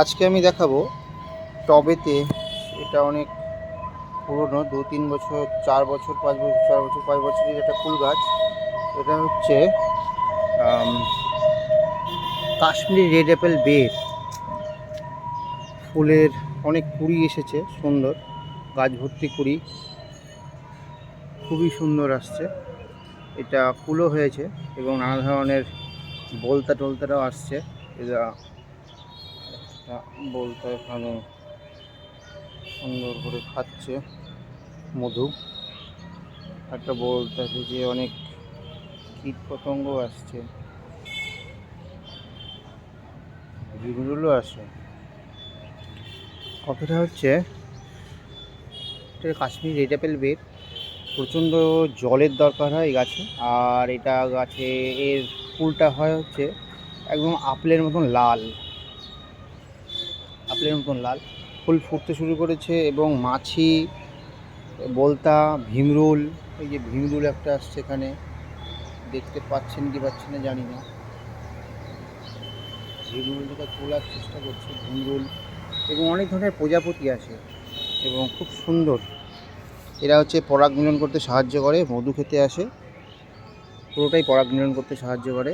আজকে আমি দেখাবো টবেতে। এটা অনেক পুরনো, 2-3 বছর, 4 বছর, 5 বছর, 4 বছর, 5 বছরের একটা ফুল গাছ। এটা হচ্ছে কাশ্মীরি রেড অ্যাপেল বের। ফুলের অনেক কুড়ি এসেছে, সুন্দর গাছ ভর্তি কুড়ি, খুবই সুন্দর আসছে। এটা ফুলও হয়েছে এবং নানা ধরনের বলতা টলতারাও আসছে। এটা একটা বলতা এখানে সুন্দর করে খাচ্ছে মধু। একটা বলতা যে অনেক কীট পতঙ্গ আসছে, যেগুলো আসে। কথাটা হচ্ছে এটা কাশ্মীর রেড অ্যাপেল বের। প্রচণ্ড জলের দরকার হয় এই গাছে। আর এটা গাছে এর ফুলটা হয় হচ্ছে একদম আপেলের মতন লাল, আপেলের মতন লাল। ফুল ফুটতে শুরু করেছে এবং মাছি, বলতা, ভীমরুল, এই যে ভীমরুল একটা আসছে এখানে, দেখতে পাচ্ছেন কি পাচ্ছেন না জানি না। ভীমরুলটা তোলার চেষ্টা করছে, ভীমরুল এবং অনেক ধরনের প্রজাপতি আসে এবং খুব সুন্দর। এরা হচ্ছে পরাগ মিলন করতে সাহায্য করে, মধু খেতে আসে, পুরোটাই পরাগ মিলন করতে সাহায্য করে।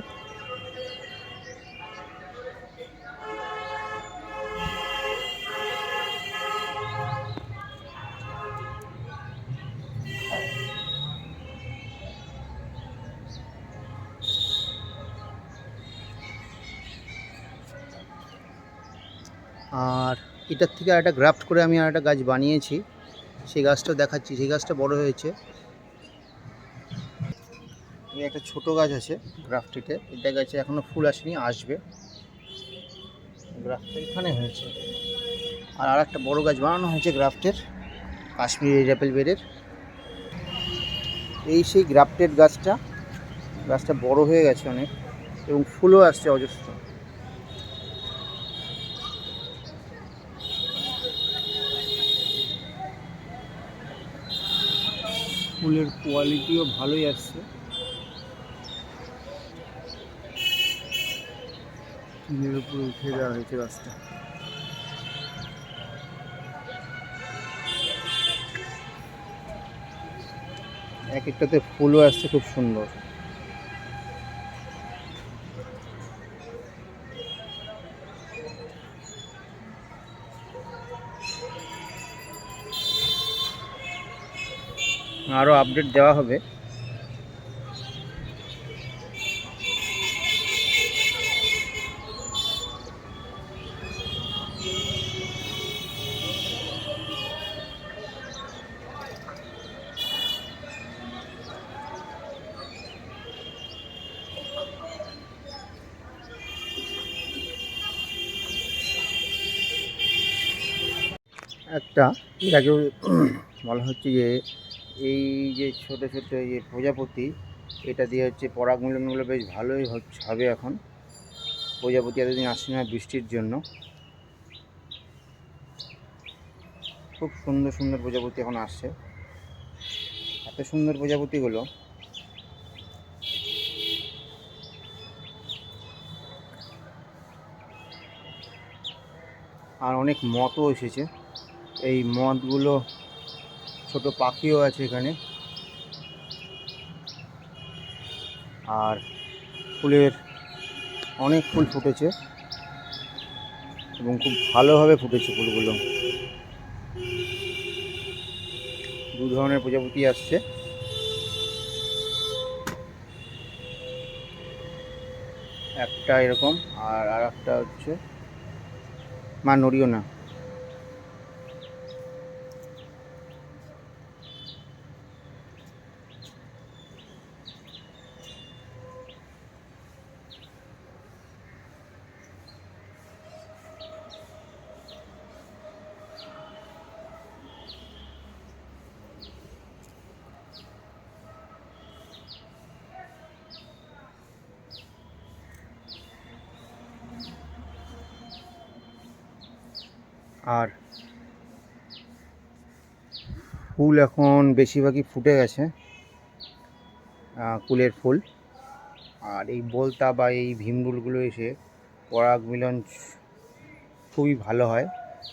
আর এটার থেকে আরেকটা গ্রাফট করে আমি আরেকটা গাছ বানিয়েছি, সেই গাছটাও দেখাচ্ছি। সেই গাছটা বড় হয়েছে। এই একটা ছোট গাছ আছে গ্রাফটিতে, এটা গাছে এখনো ফুল আসেনি, আসবে। গ্রাফটটা এখানে হয়েছে। আর আরেকটা বড় গাছ বানানো হয়েছে গ্রাফটের, কাশ্মীরি রেড অ্যাপেল বেরের। এই সেই গ্রাফটেড গাছটা, গাছটা বড় হয়ে গেছে অনেক এবং ফুলও আসছে অজস্র। ফুলের কোয়ালিটিও ভালোই আসছে। টিনের উপরে উঠে দেওয়া হয়েছে গাছটা। এক একটাতে ফুলও আসছে খুব সুন্দর। আরও আপডেট দেওয়া হবে। একটা এর আগেও বলা হচ্ছে যে এই যে ছোটো ছোটো যে প্রজাপতি, এটা দিয়ে হচ্ছে পরাগ মিলনগুলো বেশ ভালোই হবে এখন। প্রজাপতি এতদিন আসছে না বৃষ্টির জন্য। খুব সুন্দর সুন্দর প্রজাপতি এখন আসছে। এত সুন্দর প্রজাপতিগুলো। আর অনেক মথও এসেছে। এই মথগুলো, ছোট পাখিও আছে এখানে। আর ফুলের অনেক ফুল ফুটেছে এবং খুব ভালোভাবে ফুটেছে ফুলগুলো। দু ধরনের প্রজাপতি আসছে, একটা এরকম আর একটা হচ্ছে, মা নড়িও না। আর ফুল এখন বেশিরভাগই ফুটে গেছে, কুলের ফুল। আর এই বলতা বা এই ভীমরুলগুলো এসে পরাগ মিলন খুবই ভালো হয়।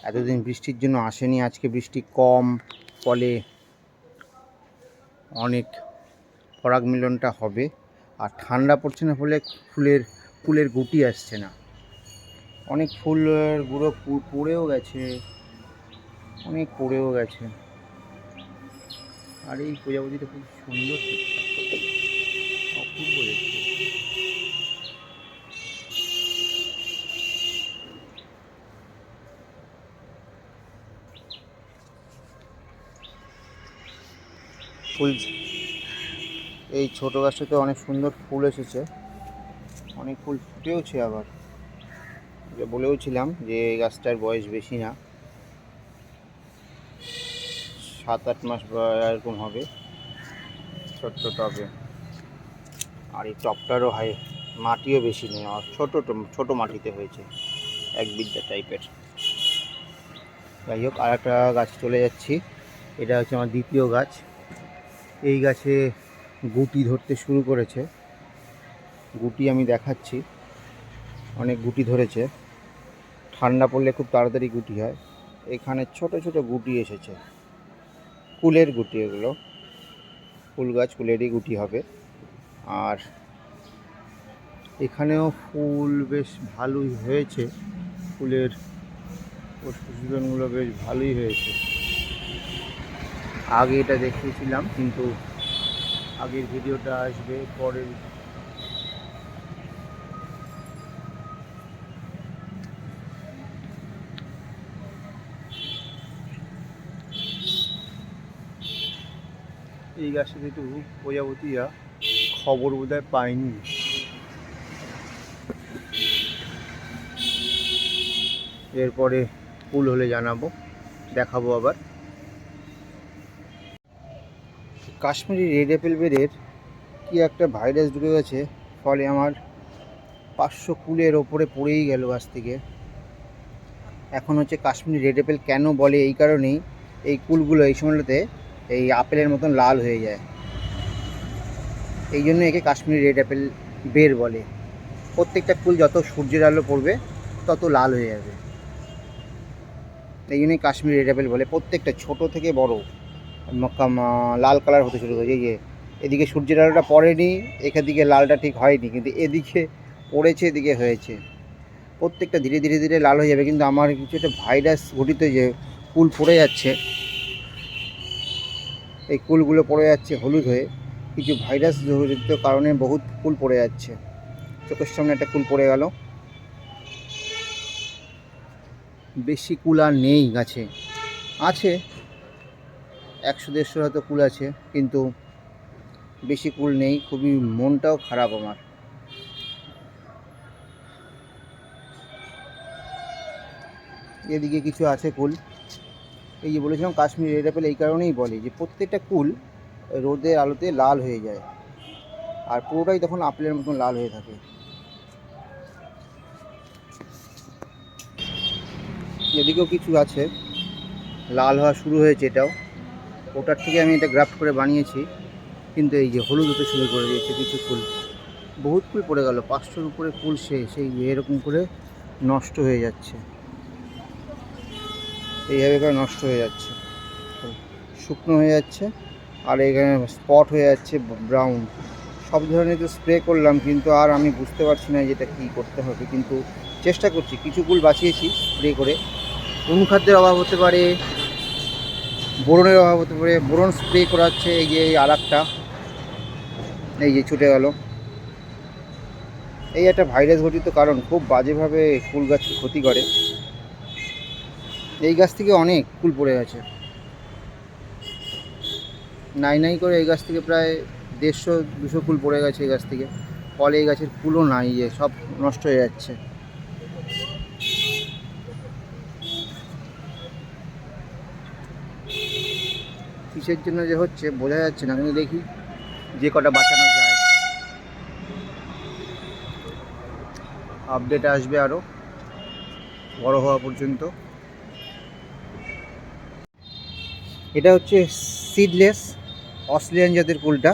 এতদিন বৃষ্টির জন্য আসেনি, আজকে বৃষ্টি কম, ফলে অনেক পরাগ মিলনটা হবে। আর ঠান্ডা পড়ছে না বলে ফুলের গুটি আসছে না। অনেক ফুলের গুঁড়ো পড়েও গেছে, অনেক পড়েও গেছে। আর এই প্রজাপতিটা খুব সুন্দর দেখতে, অপূর্ব দেখতে। ফুল, এই ছোটো গাছটাতে অনেক সুন্দর ফুল এসেছে, অনেক ফুল ফুটেওছে। আবার বলেওছিলাম যে এই গাছটার বয়স বেশি না, 7-8 মাস এরকম হবে, ছোট্ট টবে। আর এই টবটারও মাটিও বেশি নেই, আর ছোটো মাটিতে হয়েছে, এক বিদ্যা টাইপের। যাই হোক, আর একটা গাছ চলে যাচ্ছি। এটা হচ্ছে আমার দ্বিতীয় গাছ। এই গাছে গুটি ধরতে শুরু করেছে, গুটি আমি দেখাচ্ছি, অনেক গুটি ধরেছে। ঠান্ডা পড়লে খুব তাড়াতাড়ি গুটি হয়। এখানে ছোট ছোট গুটি এসেছে, কুলের গুটি এগুলো, ফুল গাছ, কুলেরই গুটি হবে। আর এখানেও ফুল বেশ ভালোই হয়েছে, ফুলের পুষ্পগুলো বেশ ভালোই হয়েছে। আগে এটা দেখিয়েছিলাম, কিন্তু আগের ভিডিওটা আসবে পরের। এই গাছটা কিন্তু প্রজাপতিরা খবর বোধহয় পায়নি। এরপরে ফুল হলে জানাবো, দেখাবো আবার। কাশ্মীরি রেড অ্যাপেল বেডের কি একটা ভাইরাস ঢুকে গেছে, ফলে আমার 500 কুলের ওপরে পড়েই গেল গাছ থেকে। এখন হচ্ছে কাশ্মীরি রেড অ্যাপেল কেন বলে, এই কারণেই এই কুলগুলো এই সময়টাতে এই আপেলের মতন লাল হয়ে যায়, এই জন্য একে কাশ্মীরি রেড অ্যাপেল বের বলে। প্রত্যেকটা কুল যত সূর্যের আলো পড়বে তত লাল হয়ে যাবে, এই জন্যই কাশ্মীরি রেড অ্যাপেল বলে। প্রত্যেকটা ছোট থেকে বড় লাল কালার হতে শুরু করেছে। এই যে এদিকে সূর্যের আলোটা পড়েনি, এদিকে লালটা ঠিক হয়নি, কিন্তু এদিকে পড়েছে, এদিকে হয়েছে। প্রত্যেকটা ধীরে ধীরে ধীরে লাল হয়ে যাবে। কিন্তু আমার কিছু একটা ভাইরাস ঘটিত, যে কুল পড়ে যাচ্ছে, এই কুলগুলো পড়ে যাচ্ছে হলুদ হয়ে, কিছু ভাইরাস জড়িত কারণে বহুত কুল পড়ে যাচ্ছে। চোখের সামনে একটা কুল পড়ে গেল। বেশি কুল আর নেই গাছে, আছে 100-150 হয়তো কুল আছে, কিন্তু বেশি কুল নেই। খুবই মনটাও খারাপ আমার। এদিকে কিছু আছে কুল। এই যে বলেছিলাম কাশ্মীরি রেড অ্যাপেল এই কারণেই বলে, যে প্রত্যেকটা কুল রোদের আলোতে লাল হয়ে যায়, আর পুরোটাই তখন আপেলের মতন লাল হয়ে থাকে। এদিকেও কিছু আছে লাল হওয়া শুরু হয়েছে, এটাও ওটার থেকে আমি এটা গ্রাফট করে বানিয়েছি, কিন্তু এই যে হলুদ হতে শুরু করে দিয়েছে কিছু ফুল। বহুত ফুল পড়ে গেল, 500-র উপরে ফুল সেই এরকম করে নষ্ট হয়ে যাচ্ছে, এইভাবে করে নষ্ট হয়ে যাচ্ছে, শুকনো হয়ে যাচ্ছে। আর এখানে স্পট হয়ে যাচ্ছে ব্রাউন। সব ধরনের তো স্প্রে করলাম, কিন্তু আর আমি বুঝতে পারছি না যেটা কী করতে হবে, কিন্তু চেষ্টা করছি। কিছু ফুল বাঁচিয়েছি স্প্রে করে। অনুখাদ্যের অভাব হতে পারে, বোরনের অভাব হতে পারে, বোরন স্প্রে করাচ্ছে। এই যে এই আরেকটা, এই যে ছুটে গেল, এই একটা ভাইরাস ঘটিত কারণ, খুব বাজেভাবে ফুল গাছকে ক্ষতি করে। এই গাছ থেকে অনেক ফুল পড়ে গেছে, নাই করে এই গাছ থেকে প্রায় 150-200 ফুল পড়ে গেছে এই গাছ থেকে। ফলে এই গাছের ফুলও নাই, যে সব নষ্ট হয়ে যাচ্ছে। কিসের জন্য যে হচ্ছে বোঝা যাচ্ছে না, কিন্তু দেখি যে কটা বাঁচানো যায়। আপডেট আসবে আরও বড় হওয়া পর্যন্ত। এটা হচ্ছে সিডলেস অস্ট্রেলিয়ান জাতের কুলটা,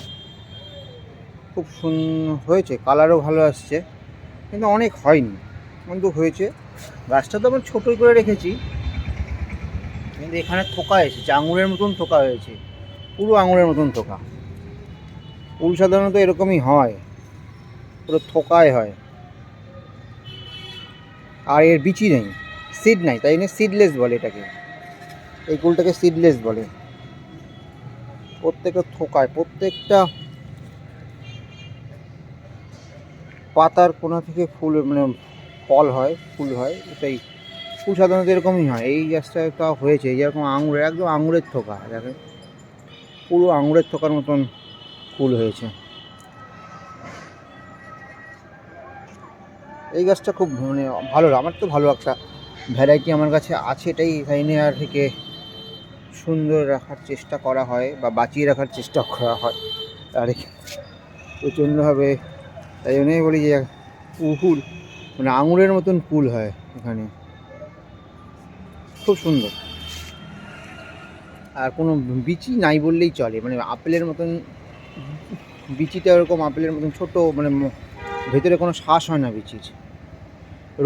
খুব সুন্দর হয়েছে, কালারও ভালো আসছে, কিন্তু অনেক হয়নি, কিন্তু হয়েছে। গাছটা তো আমার ছোটোই করে রেখেছি, কিন্তু এখানে থোকা এসেছে, আঙুরের মতন থোকা হয়েছে, পুরো আঙুরের মতন থোকা। কুল সাধারণত এরকমই হয়, পুরো থোকায় হয়, আর এর বিচি নেই, সিড নাই, তাই জন্য সিডলেস বলে এটাকে। এই কুলটাকে সিডলেস বলে। প্রত্যেকটা থোকায়, প্রত্যেকটা পাতার কোনা থেকে ফুল মানে ফল হয়, ফুল হয়। এটাই ফুল সাধারণত এরকমই হয়। এই গাছটা তাও হয়েছে যেরকম আঙুরের, একদম আঙুরের থোকা, দেখেন পুরো আঙুরের থোকার মতন ফুল হয়েছে। এই গাছটা খুব মানে ভালো, আমার তো ভালো একটা ভ্যারাইটি আমার কাছে আছে, এটাই এখানে আর থেকে সুন্দর রাখার চেষ্টা করা হয় বা বাঁচিয়ে রাখার চেষ্টা করা হয়। আর প্রচণ্ডভাবে, তাই জন্যই বলি যে ফুল মানে আঙুরের মতন ফুল হয় এখানে, খুব সুন্দর। আর কোনো বিচি নাই বললেই চলে, মানে আপেলের মতন বিচিটা ওরকম আপেলের মতন ছোটো, মানে ভেতরে কোনো শ্বাস হয় না বিচির।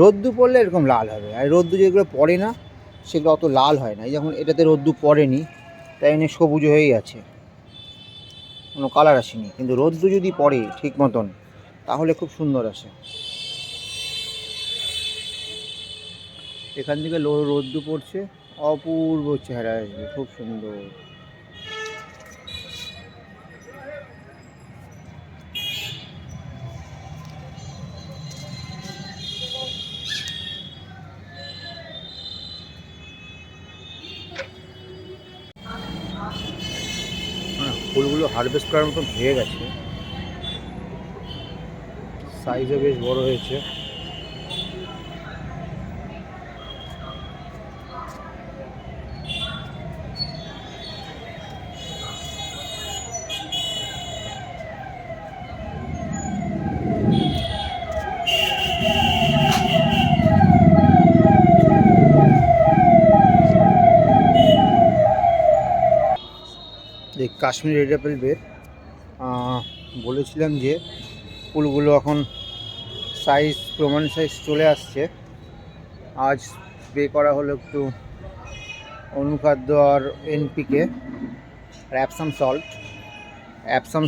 রোদ্দু পড়লে এরকম লাল হবে, আর রোদ্দু যেগুলো পড়ে না সেগুলো অত লাল হয় না। এই যখন এটাতে রোদ্দু পড়েনি তাই জন্য সবুজ হয়েই আছে, কোনো কালার আসেনি। কিন্তু রোদ্দু যদি পড়ে ঠিক মতন তাহলে খুব সুন্দর আসে। এখান থেকে রোদ্দু পড়ছে, অপূর্ব চেহারা আসবে, খুব সুন্দর। ফুলগুলো হারভেস্ট করার মতন হয়ে গেছে, সাইজও বেশ বড় হয়েছে। এই কাশ্মীরি রেড অ্যাপেল বের, বলেছিলাম যে ফুলগুলো এখন সাইজ, প্রমাণ সাইজ চলে আসছে। আজ স্প্রে করা হলো একটু অনুখাদ্য আর এনপিকে আর অ্যাপসাম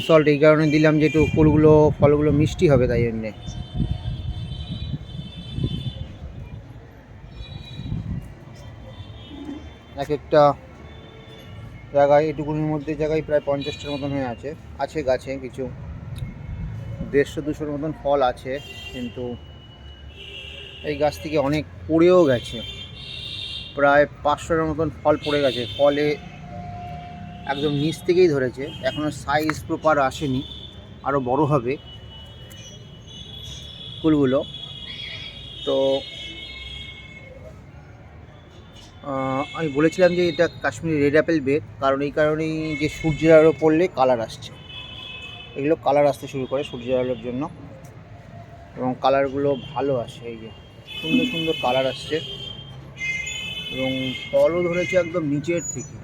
সল্ট এই কারণে দিলাম যে একটু ফুলগুলো ফলগুলো মিষ্টি হবে, তাই জন্যে। এক একটা জায়গায়, এটুকুনির মধ্যে জায়গায় প্রায় 50টার মতন হয়ে আছে গাছে কিছু 150-200 মতন ফল আছে, কিন্তু এই গাছ থেকে অনেক পড়েও গেছে, প্রায় 500টার মতন ফল পড়ে গেছে। ফলে একদম নিচ থেকেই ধরেছে, এখনও সাইজ প্রপার আসেনি, আরও বড় হবে ফুলগুলো। তো আমি বলেছিলাম যে এটা কাশ্মীরি রেড অ্যাপেল বের, কারণ এই কারণেই যে সূর্যের আলো পড়লে কালার আসছে, এগুলো কালার আসতে শুরু করে সূর্যের আলোর জন্য, এবং কালারগুলো ভালো আসে। এই যে সুন্দর সুন্দর কালার আসছে, এবং ফলও ধরেছে একদম নিচের থেকে।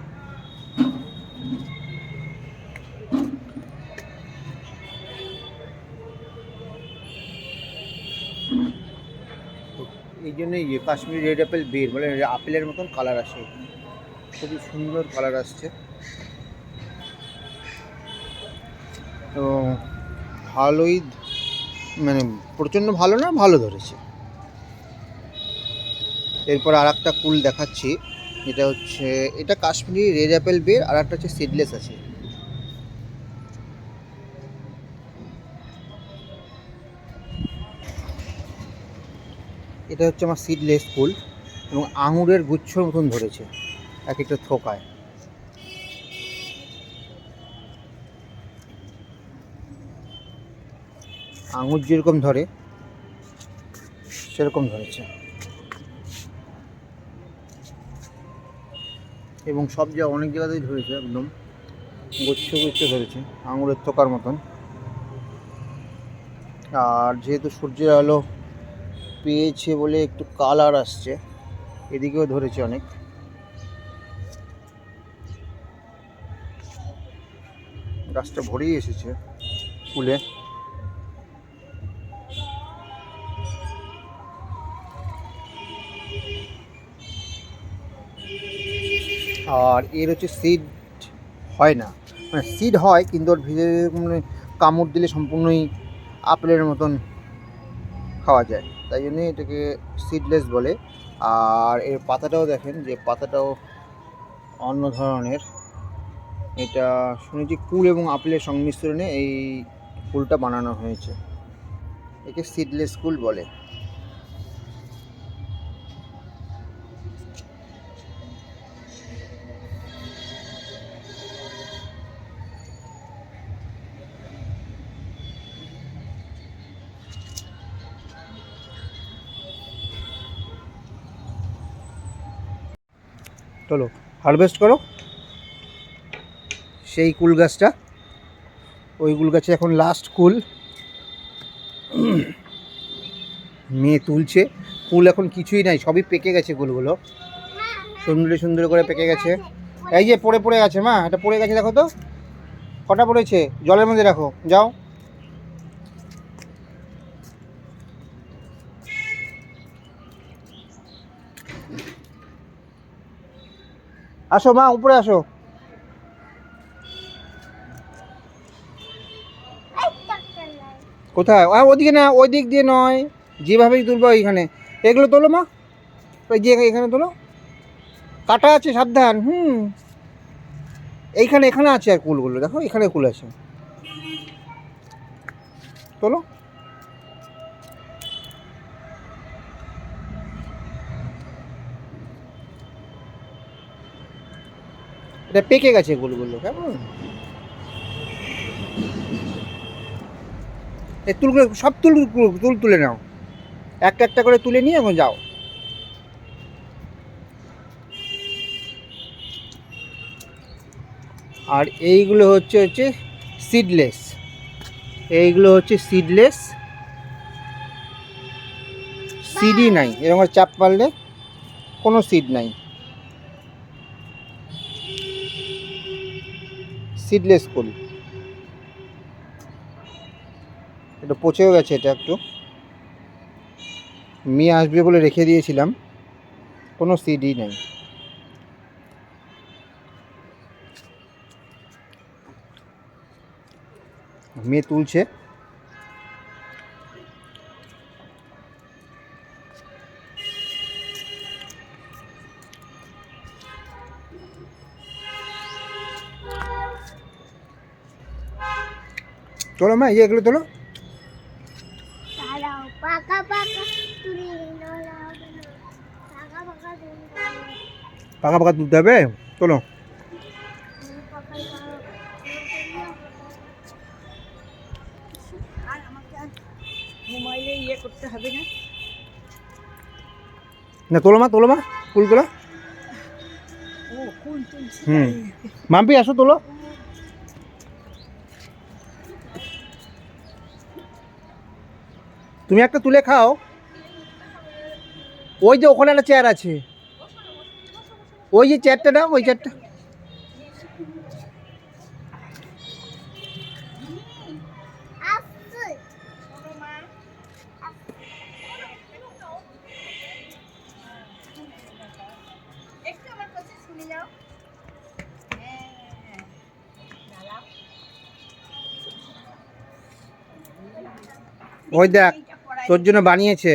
এই জন্যই যে কাশ্মীরি রেড অ্যাপেল বের মানে আপেলের মতন কালার আসে, খুবই সুন্দর কালার আসছে। তো ভালোই, মানে প্রচণ্ড ভালো না, ভালো ধরেছে। এরপর আর একটা কুল দেখাচ্ছি, এটা হচ্ছে, এটা কাশ্মীরি রেড অ্যাপেল বের, আর একটা হচ্ছে সিডলেস আছে। এটা হচ্ছে আমার সিডলেস ফুল, এবং আঙুরের গুচ্ছর মতন ধরেছে এক একটা থোকায়। আঙুর যেরকম ধরে সেরকম ধরেছে, এবং সব জায়গায় অনেক জায়গাতেই ধরেছে, একদম গুচ্ছ গুচ্ছ ধরেছে আঙুরের থোকার মতন। আর যেহেতু সূর্যের আলো পেয়েছে বলে একটু কালার আসছে, এদিকেও ধরেছে অনেক। গাছটা ভরেই এসেছে ফুলে। আর এর হচ্ছে সিড হয় না, মানে সিড হয় কিন্তু ওর ভিতরে মানে কামড় দিলে সম্পূর্ণই আপেলের মতন খাওয়া যায়, তাই জন্যে এটাকে সিডলেস বলে। আর এর পাতাটাও দেখেন যে পাতাটাও অন্য ধরনের। এটা শুনেছি কুল এবং আপেলের সংমিশ্রণে এই কুলটা বানানো হয়েছে, একে সিডলেস কুল বলে। চলো হারভেস্ট করো সেই কুল গাছটা, ওই কুল গাছে এখন লাস্ট কুল মেয়ে তুলছে। কুল এখন কিছুই নাই, সবই পেকে গেছে কুলগুলো, সুন্দর সুন্দর করে পেকে গেছে। এই যে পড়ে পড়ে গেছে মা, এটা পড়ে গেছে দেখো তো কটা পড়েছে, জলের মধ্যে রাখো যাও। আসো মা উপরে আসো। কোথায়? ওদিকে না, ওই দিক দিয়ে নয়, যেভাবেই তুলবো ওইখানে। এগুলো তোলো মা, ওই যে এখানে তোলো, কাটা আছে সাবধান। এইখানে এখানে আছে আর কুলগুলো দেখো, এখানে কুল আছে, তোলো। এটা পেকে গেছে কুলগুলো কেমন। এই তুলগুলো সব তুল তুলে নাও, একটা একটা করে তুলে নিয়ে এখন যাও। আর এইগুলো হচ্ছে সিডলেস, এইগুলো হচ্ছে সিডলেস, সিডই নাই, এরকম চাপ মারলে কোনো সিড নাই, সিডলেস কুল। এটা পচেও গেছে, এটা একটু মেয়ে আসবে বলে রেখে দিয়েছিলাম, কোনো সিডই নেই। মেয়ে তুলছে। চলো মা, এগুলো তোলো। পাকা পাকা তুলতে হবে, তোলো। করতে হবে না, না তোলো মা, তোলো মা কুলগুলো। মাম্পি আসো তোলো। তুমি একটা তুলে খাও, ওই যে ওখানে একটা চেয়ার আছে, ওই যে চেয়ারটা নাও, ওই চেয়ারটা। ওই দেখ তোর জন্য বানিয়েছে।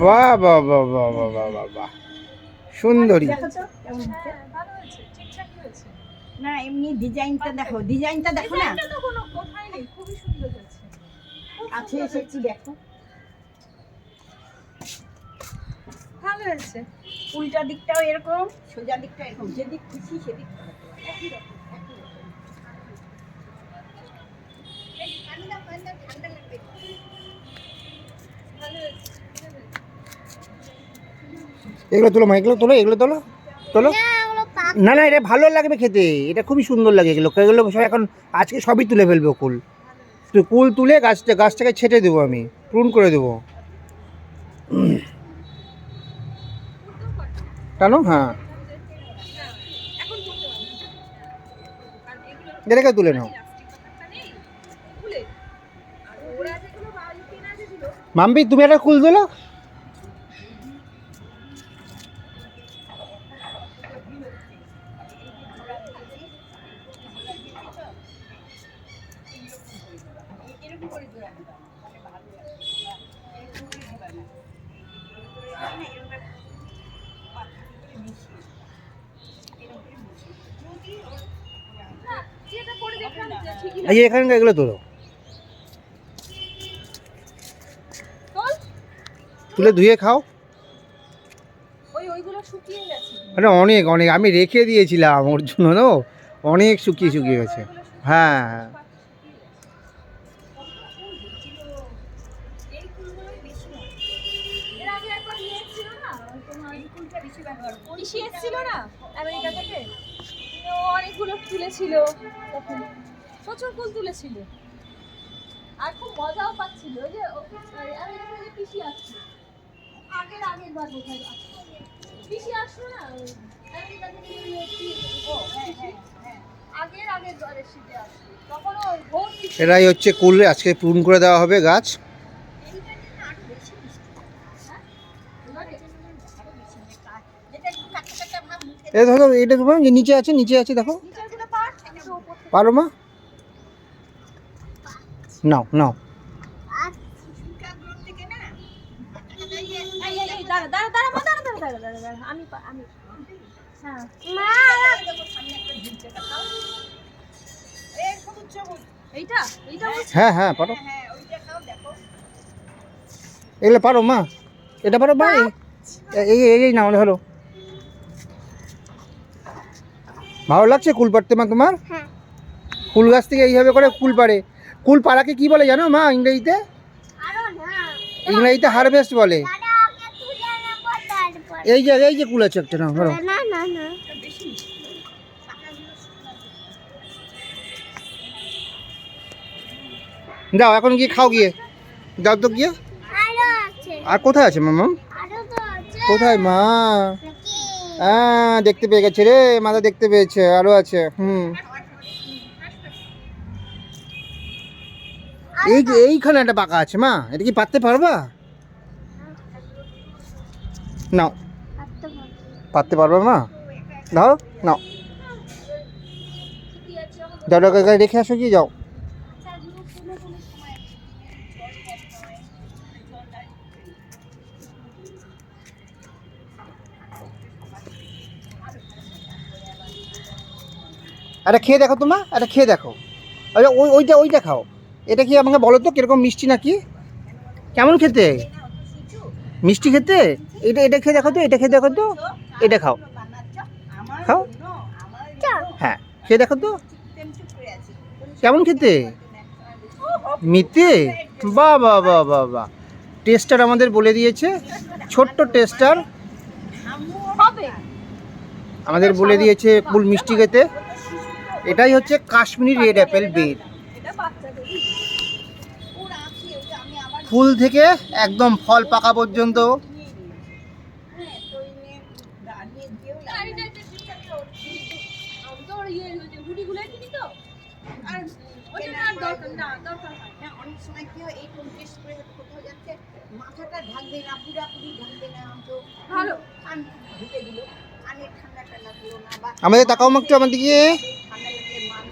বাহ বাহ বাহ বাহ বাহ বাহ বাহ বাহ, সুন্দরী। না এমনি ডিজাইনটা দেখো, ডিজাইনটা দেখো না, খুবই সুন্দর হয়েছে। আছে এসেছি দেখো, ভালো হয়েছে। উল্টা দিকটাও এরকম, সোজা দিকটা এরকম, যেদিক খুশি সেদিক একই রকম, একই রকম। ঠান্ডা লাগবে। এগুলো তোলো মা, এগুলো তোলো, এগুলো তোলো, তোলো। না না, এটা ভালো লাগবে খেতে, এটা খুবই সুন্দর লাগে। এগুলো এগুলো সব এখন আজকে সবই তুলে ফেলবো কুল। তো কুল তুলে গাছটাকে ছেটে দেবো, আমি প্রুন করে দেবো। কেন? হ্যাঁ, এটাকে তুলে নাও। মাম্পি তুমি একটা কুল দিলো। এরকম করে জোড়া দিবা, তাহলে ভালো লাগবে। এরকম করে দিবা না। এরকম করে পাতলা করে মিশিয়ে। এরকম করে মিশিয়ে। যদি না, যেটা করে দেখলাম যে ঠিকই এই যে এখানকার এগুলো তোলো, তোল। তুলে ধুয়ে খাও। ওইগুলো শুকিয়ে গেছে। মানে অনেক অনেক আমি রেখে দিয়েছিলাম ওর জন্য, না অনেক শুকিয়ে শুকিয়ে গেছে। হ্যাঁ হ্যাঁ এই ফুলগুলোই বেশি হয়। এর আগে একবার নিয়ে এসেছিল না, তোমার এই ফুলটা বেশি ব্যবহার করি। পিসি এসেছিল না আমেরিকা থেকে, ও অনেকগুলো তুলেছিল, তখন প্রচুর ফুল তুলেছিল আর খুব মজাও পাচ্ছিল। ওই যে আমেরিকা থেকে পিসি আসছিল, আগের বার বোধহয় আসছিল। পিসি আসলো না ওই আমেরিকা থেকে, আগের বারের শীতে আসলো, তখন ওই ভর্তি ছিল। এরাই হচ্ছে কুল, আজকে পূরণ করে দেওয়া হবে গাছ। এইটা কিন্তু আরো বেশি মিষ্টি। হ্যাঁ? আরো বেশি মিষ্টি। যেটা একটু কাঁচা কাঁচা ভাব মুখে এই ধরো এটা তোমার যে নিচে আছে, নিচে আছে দেখো। নিচেরগুলো পাট, আমি তো ওপর থেকে পারো মা, নাও নাও। শুকাগুলোর থেকে না এই, দাঁড়া, মা, দাঁড়া। আমি হ্যাঁ। এইটা বলছি। হ্যাঁ হ্যাঁ পারো, হ্যাঁ ওইটা খাও দেখো। এগুলো পারো মা, এটা পারো মা। এই এই এই নাও ধরো। ভালো লাগছে কুল পাড়তে মা তোমার? কুল গাছ থেকে এইভাবে করে কুল পাড়ে। কুল পাড়াকে কি বলে জানো মা ইংরেজিতে? ইংরেজিতে হারভেস্ট বলে। এই যে কুল আছে একটা, নাও ধরো। বেশি মিষ্টি পাকাগুলো শুকনো। যাও এখন গিয়ে খাও, গিয়ে যাও তো গিয়ে। আর কোথায় আছে মামা? কোথায় মা? হ্যাঁ দেখতে পেয়ে গেছে রে, মাথা দেখতে পেয়েছে, আরো আছে। এই যে এইখানে একটা পাকা আছে মা, এটা কি পাততে পারবা? নাও, পাততে পারবা মা? দাও নাও, যাও রেখে আসো, গিয়ে যাও। এটা খেয়ে দেখো তোমা, এটা খেয়ে দেখো। আরে ওইটা খাও। এটা কি আমাকে বলো তো কিরকম মিষ্টি নাকি কেমন খেতে? মিষ্টি খেতে? এটা খেয়ে দেখো তো, এটা খেয়ে দেখো তো, এটা খাও, খাও। হ্যাঁ খেয়ে দেখো তো কেমন খেতে, মিতে। বাহ বাহ বাহ বাহ বাহ, টেস্টার আমাদের বলে দিয়েছে, ছোট্ট টেস্টার হবে। আমাদের বলে দিয়েছে কুল মিষ্টি খেতে। এটাই হচ্ছে কাশ্মীরি রেড অ্যাপেল বের। এটা বাচ্চাদের ওরা আছে ওই যে আমি আবার ফুল থেকে একদম ফল পাকা পর্যন্ত। হ্যাঁ তো এনে দাঁড়িয়ে দিয়েও গাড়িটা একটু ঠিকঠাক আমি তো হুডিগুলো কিনি তো, আর ওটা না দরকার হয়। হ্যাঁ অনেক সময় কি হয় এই কোন টেস্ট করে কোথাও যাচ্ছে মাথাটা ঢাকবে না, পুরাপুরি ঢাকবে না, তো ভালো। কান ঢুকে দিল, কানে ঠান্ডাটা লাগলো না, বা আমাদের তাকাও একটু আমার দিকে। ঠান্ডা লাগলে মান